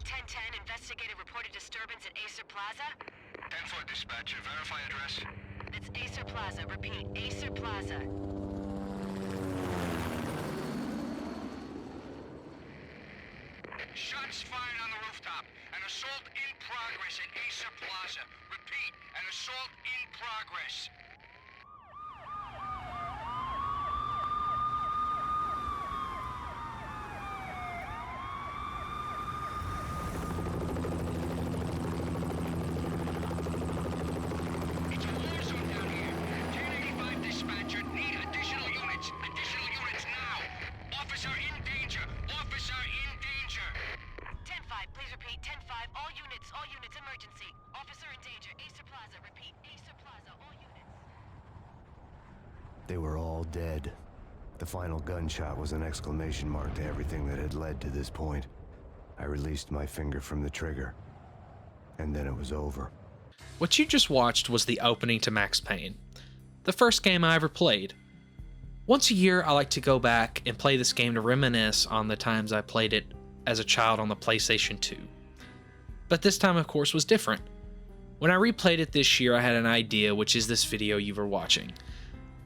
1010, investigated reported disturbance at Acer Plaza. 10-4 dispatcher, verify address. That's Acer Plaza, repeat, Acer Plaza. Shots fired on the rooftop. An assault in progress at Acer Plaza. Repeat, an assault in progress. It's a war zone down here. 1085 dispatcher, need additional units. Additional units now. Officer in danger. Officer in danger. 10-5, please repeat, 10-5, all units, emergency. Officer in danger, Acer Plaza, repeat, Acer Plaza, all units. They were all dead. The final gunshot was an exclamation mark to everything that had led to this point. I released my finger from the trigger, and then it was over. What you just watched was the opening to Max Payne, the first game I ever played. Once a year, I like to go back and play this game to reminisce on the times I played it as a child on the PlayStation 2. But this time, of course, was different. When I replayed it this year, I had an idea, which is this video you were watching.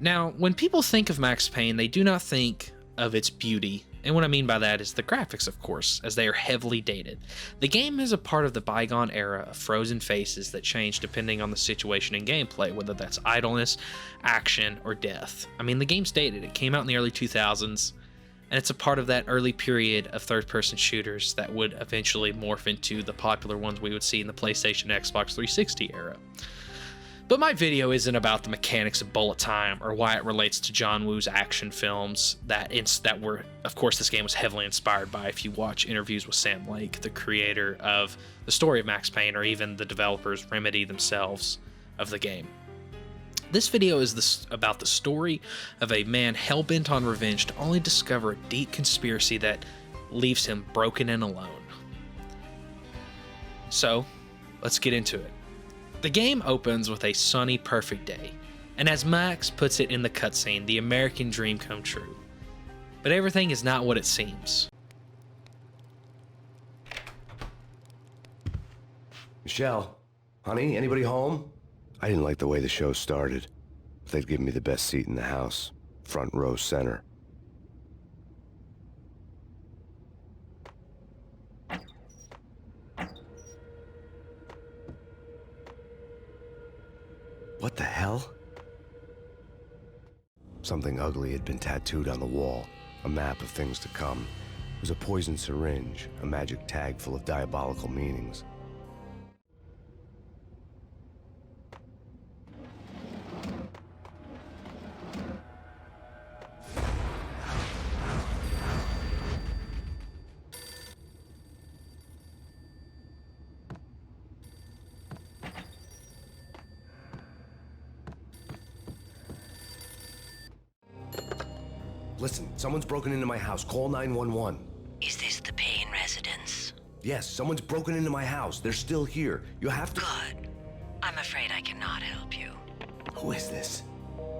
Now, when people think of Max Payne, they do not think of its beauty, and what I mean by that is the graphics, of course, as they are heavily dated. The game is a part of the bygone era of frozen faces that change depending on the situation and gameplay, whether that's idleness, action, or death. I mean, the game's dated. It came out in the early 2000s, and it's a part of that early period of third-person shooters that would eventually morph into the popular ones we would see in the PlayStation, Xbox 360 era. But my video isn't about the mechanics of bullet time or why it relates to John Woo's action films that were, of course, this game was heavily inspired by if you watch interviews with Sam Lake, the creator of the story of Max Payne, or even the developers Remedy themselves of the game. This video is about the story of a man hell-bent on revenge to only discover a deep conspiracy that leaves him broken and alone. So, let's get into it. The game opens with a sunny, perfect day, and as Max puts it in the cutscene, the American dream come true. But everything is not what it seems. Michelle, honey, anybody home? I didn't like the way the show started. They'd given me the best seat in the house, front row center. What the hell? Something ugly had been tattooed on the wall, a map of things to come. It was a poison syringe, a magic tag full of diabolical meanings. Listen, someone's broken into my house. Call 911. Is this the Payne residence? Yes, someone's broken into my house. They're still here. You have to... Good. I'm afraid I cannot help you. Who is this?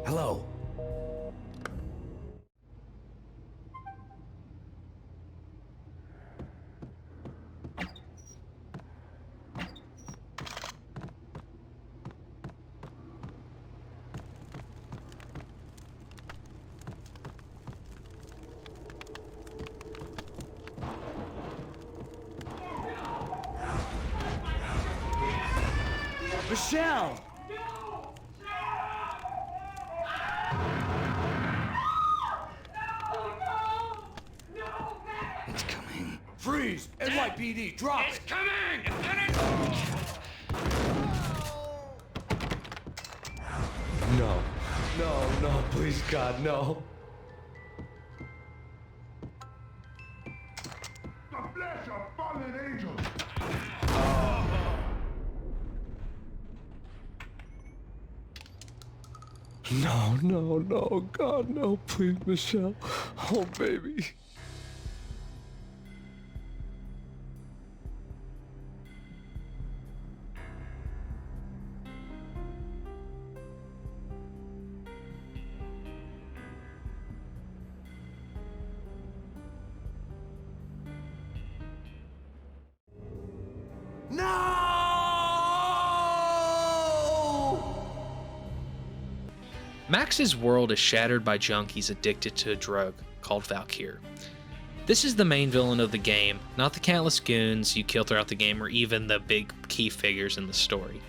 Hello? Michelle! It's coming. Freeze! NYPD, drop It's it! coming! No. No, no, please, God, no. The flesh of fallen angels! No, no, no, God, no, please, Michelle. Oh, baby. Max's world is shattered by junkies addicted to a drug called Valkyr. This is the main villain of the game, not the countless goons you kill throughout the game or even the big key figures in the story.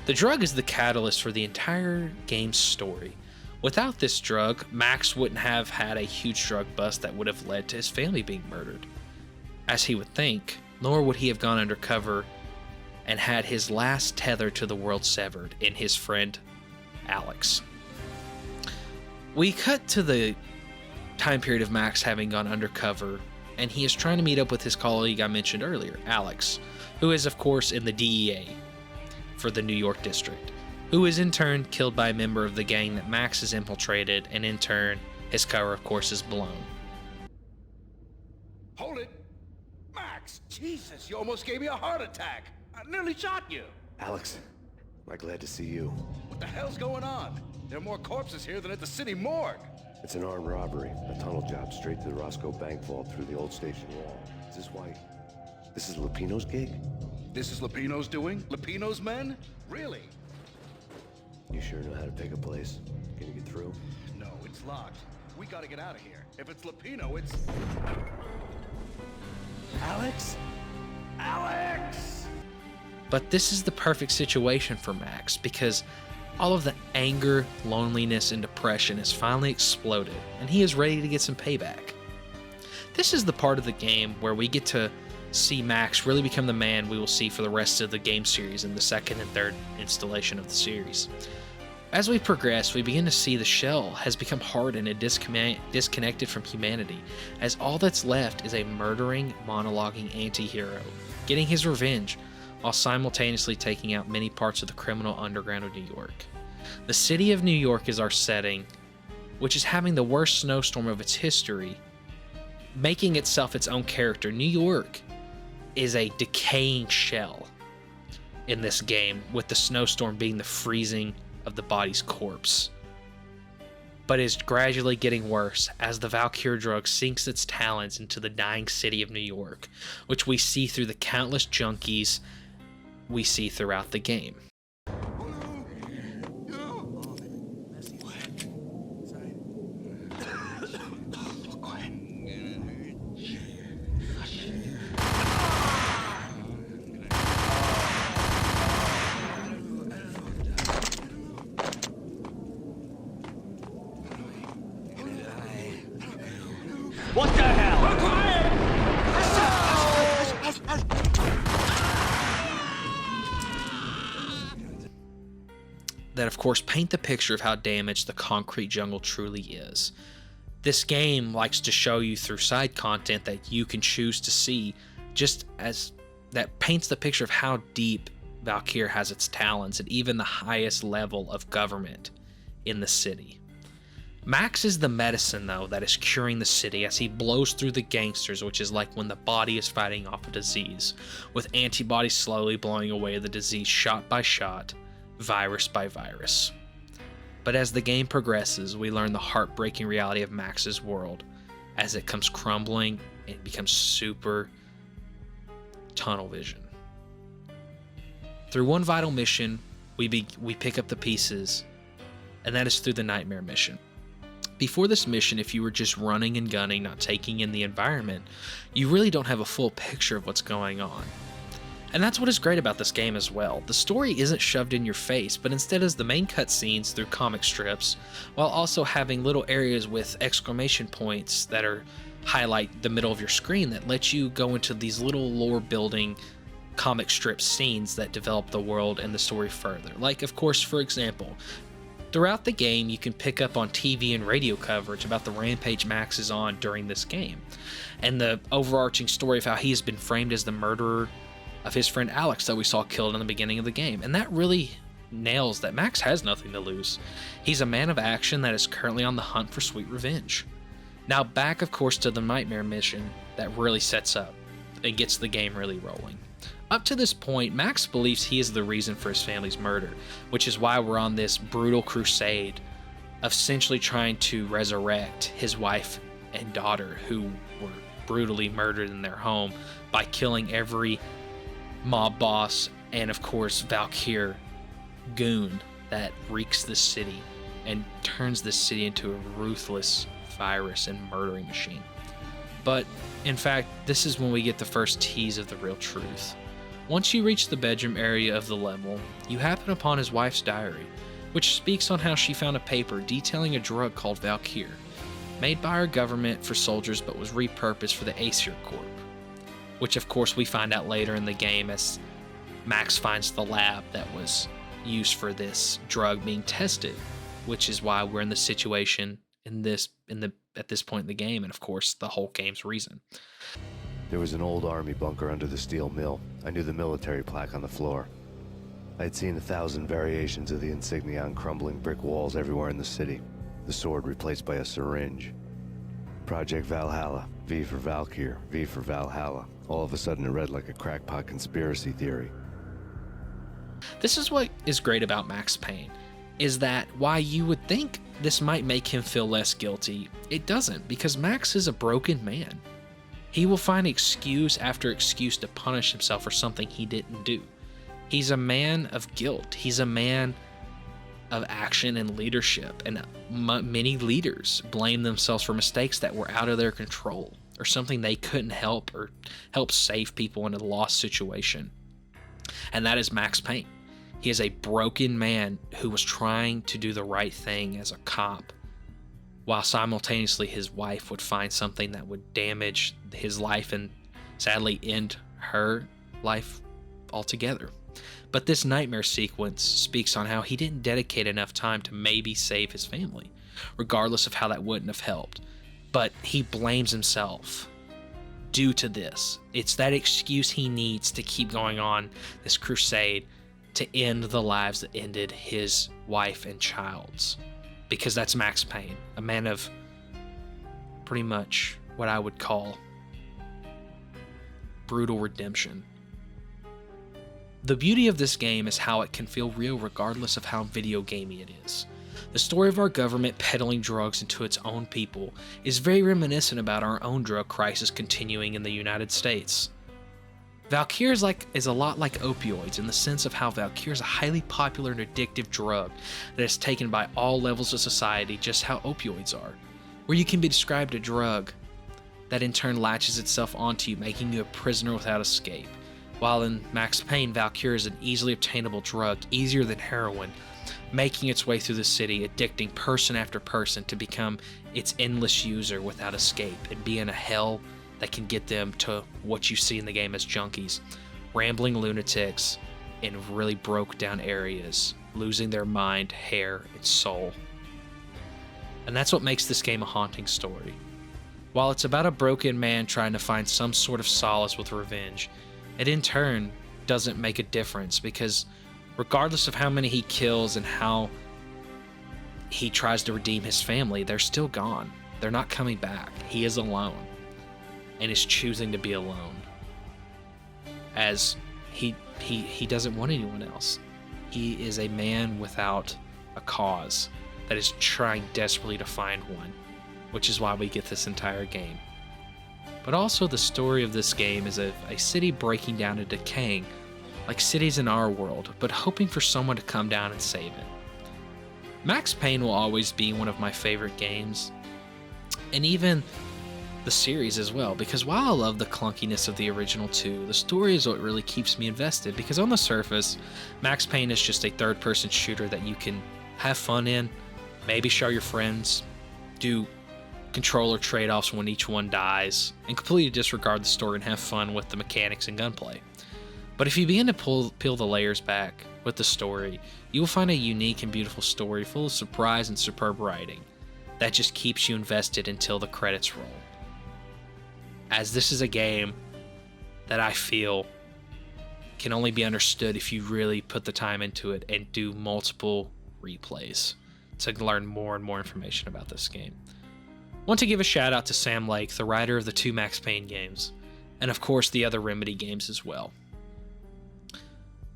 The drug is the catalyst for the entire game's story. Without this drug, Max wouldn't have had a huge drug bust that would have led to his family being murdered, as he would think, nor would he have gone undercover and had his last tether to the world severed in his friend Alex. We cut to the time period of Max having gone undercover, and he is trying to meet up with his colleague I mentioned earlier, Alex, who is of course in the DEA for the New York district, who is in turn killed by a member of the gang that Max has infiltrated, and in turn his cover of course is blown. Hold it! Max! Jesus, you almost gave me a heart attack! I nearly shot you! Alex, am I glad to see you? What the hell's going on? There are more corpses here than at the city morgue! It's an armed robbery, a tunnel job straight to the Roscoe Bank vault through the old station wall. Is this why? This is Lupino's gig? This is Lupino's doing? Lupino's men? Really? You sure know how to pick a place? Can you get through? No, it's locked. We gotta get out of here. If it's Lupino, it's... Alex? Alex! But this is the perfect situation for Max, because all of the anger, loneliness, and depression has finally exploded, and he is ready to get some payback. This is the part of the game where we get to see Max really become the man we will see for the rest of the game series in the second and third installation of the series. As we progress, we begin to see the shell has become hardened and disconnected from humanity, as all that's left is a murdering, monologuing anti-hero, getting his revenge, while simultaneously taking out many parts of the criminal underground of New York. The city of New York is our setting, which is having the worst snowstorm of its history, making itself its own character. New York is a decaying shell in this game, with the snowstorm being the freezing of the body's corpse, but is gradually getting worse as the Valkyr drug sinks its talons into the dying city of New York, which we see through the countless junkies we see throughout the game. What the hell? That of course paint the picture of how damaged the concrete jungle truly is. This game likes to show you through side content that you can choose to see, just as that paints the picture of how deep Valkyr has its talons at even the highest level of government in the city. Max is the medicine, though, that is curing the city as he blows through the gangsters, which is like when the body is fighting off a disease, with antibodies slowly blowing away the disease shot by shot, virus by virus. But as the game progresses, we learn the heartbreaking reality of Max's world as it comes crumbling and becomes super tunnel vision. Through one vital mission, we pick up the pieces, and that is through the Nightmare mission. Before this mission, if you were just running and gunning, not taking in the environment, you really don't have a full picture of what's going on. And that's what is great about this game as well. The story isn't shoved in your face, but instead is the main cutscenes through comic strips, while also having little areas with exclamation points that are highlight the middle of your screen that let you go into these little lore building comic strip scenes that develop the world and the story further. Like, of course, for example, throughout the game, you can pick up on TV and radio coverage about the rampage Max is on during this game, and the overarching story of how he has been framed as the murderer of his friend Alex that we saw killed in the beginning of the game. And that really nails that Max has nothing to lose. He's a man of action that is currently on the hunt for sweet revenge. Now back, of course, to the Nightmare mission that really sets up and gets the game really rolling. Up to this point, Max believes he is the reason for his family's murder, which is why we're on this brutal crusade of essentially trying to resurrect his wife and daughter who were brutally murdered in their home by killing every mob boss and, of course, Valkyr goon that reeks the city and turns this city into a ruthless virus and murdering machine. But in fact, this is when we get the first tease of the real truth. Once you reach the bedroom area of the level, you happen upon his wife's diary, which speaks on how she found a paper detailing a drug called Valkyr, made by our government for soldiers but was repurposed for the Aesir Corp, which of course we find out later in the game as Max finds the lab that was used for this drug being tested, which is why we're in the situation at this point in the game, and of course the whole game's reason. There was an old army bunker under the steel mill. I knew the military plaque on the floor. I had seen 1,000 variations of the insignia on crumbling brick walls everywhere in the city. The sword replaced by a syringe. Project Valhalla, V for Valkyr, V for Valhalla. All of a sudden it read like a crackpot conspiracy theory. This is what is great about Max Payne, is that while you would think this might make him feel less guilty, it doesn't, because Max is a broken man. He will find excuse after excuse to punish himself for something he didn't do. He's a man of guilt. He's a man of action and leadership, and many leaders blame themselves for mistakes that were out of their control or something they couldn't help or help save people in a lost situation. And that is Max Payne. He is a broken man who was trying to do the right thing as a cop, while simultaneously his wife would find something that would damage his life and sadly end her life altogether. But this nightmare sequence speaks on how he didn't dedicate enough time to maybe save his family, regardless of how that wouldn't have helped. But he blames himself due to this. It's that excuse he needs to keep going on this crusade to end the lives that ended his wife and child's. Because that's Max Payne, a man of pretty much what I would call brutal redemption. The beauty of this game is how it can feel real regardless of how video gamey it is. The story of our government peddling drugs into its own people is very reminiscent about our own drug crisis continuing in the United States. Valkyr is a lot like opioids in the sense of how Valkyr is a highly popular and addictive drug that is taken by all levels of society, just how opioids are, where you can be described a drug that in turn latches itself onto you, making you a prisoner without escape. While in Max Payne, Valkyr is an easily obtainable drug, easier than heroin, making its way through the city, addicting person after person to become its endless user without escape and be in a hell that can get them to what you see in the game as junkies, rambling lunatics in really broke down areas, losing their mind, hair, and soul. And that's what makes this game a haunting story. While it's about a broken man trying to find some sort of solace with revenge, it in turn doesn't make a difference, because regardless of how many he kills and how he tries to redeem his family, they're still gone. They're not coming back. He is alone, and is choosing to be alone, as he doesn't want anyone else. He is a man without a cause that is trying desperately to find one, which is why we get this entire game. But also the story of this game is of a city breaking down and decaying, like cities in our world, but hoping for someone to come down and save it. Max Payne will always be one of my favorite games, and even the series as well, because while I love the clunkiness of the original two, the story is what really keeps me invested, because on the surface, Max Payne is just a third-person shooter that you can have fun in, maybe show your friends, do controller trade-offs when each one dies, and completely disregard the story and have fun with the mechanics and gunplay. But if you begin to peel the layers back with the story, you will find a unique and beautiful story full of surprise and superb writing that just keeps you invested until the credits roll. As this is a game that I feel can only be understood if you really put the time into it and do multiple replays to learn more and more information about this game. I want to give a shout out to Sam Lake, the writer of the two Max Payne games, and of course the other Remedy games as well.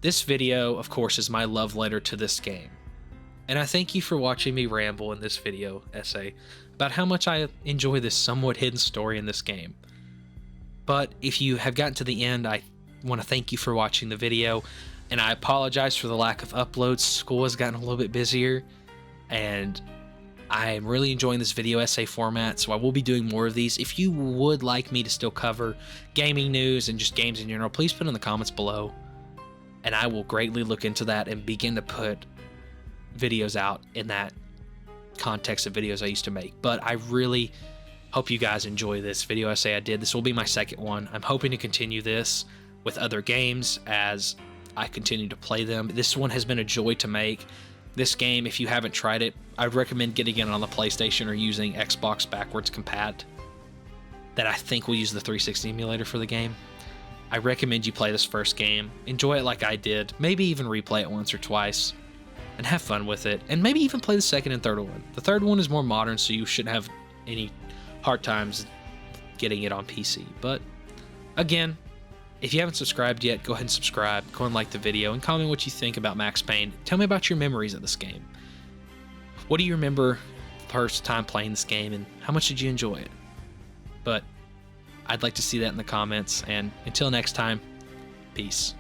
This video, of course, is my love letter to this game, and I thank you for watching me ramble in this video essay about how much I enjoy this somewhat hidden story in this game. But if you have gotten to the end, I want to thank you for watching the video, and I apologize for the lack of uploads. School has gotten a little bit busier, and I'm really enjoying this video essay format, so I will be doing more of these. If you would like me to still cover gaming news and just games in general, please put in the comments below, and I will greatly look into that and begin to put videos out in that context of videos I used to make. But I really hope you guys enjoy this video essay I did. This will be my second one. I'm hoping to continue this with other games as I continue to play them. This one has been a joy to make. This game, if you haven't tried it, I'd recommend getting it on the PlayStation or using Xbox backwards compat. That I think will use the 360 emulator for the game. I recommend you play this first game, enjoy it like I did, maybe even replay it once or twice, and have fun with it, and maybe even play the second and third one. The third one is more modern, so you shouldn't have any hard times getting it on PC. But again, if you haven't subscribed yet, go ahead and subscribe, go and like the video, and comment what you think about Max Payne. Tell me about your memories of this game. What do you remember the first time playing this game, and how much did you enjoy it? But I'd like to see that in the comments, and until next time, peace.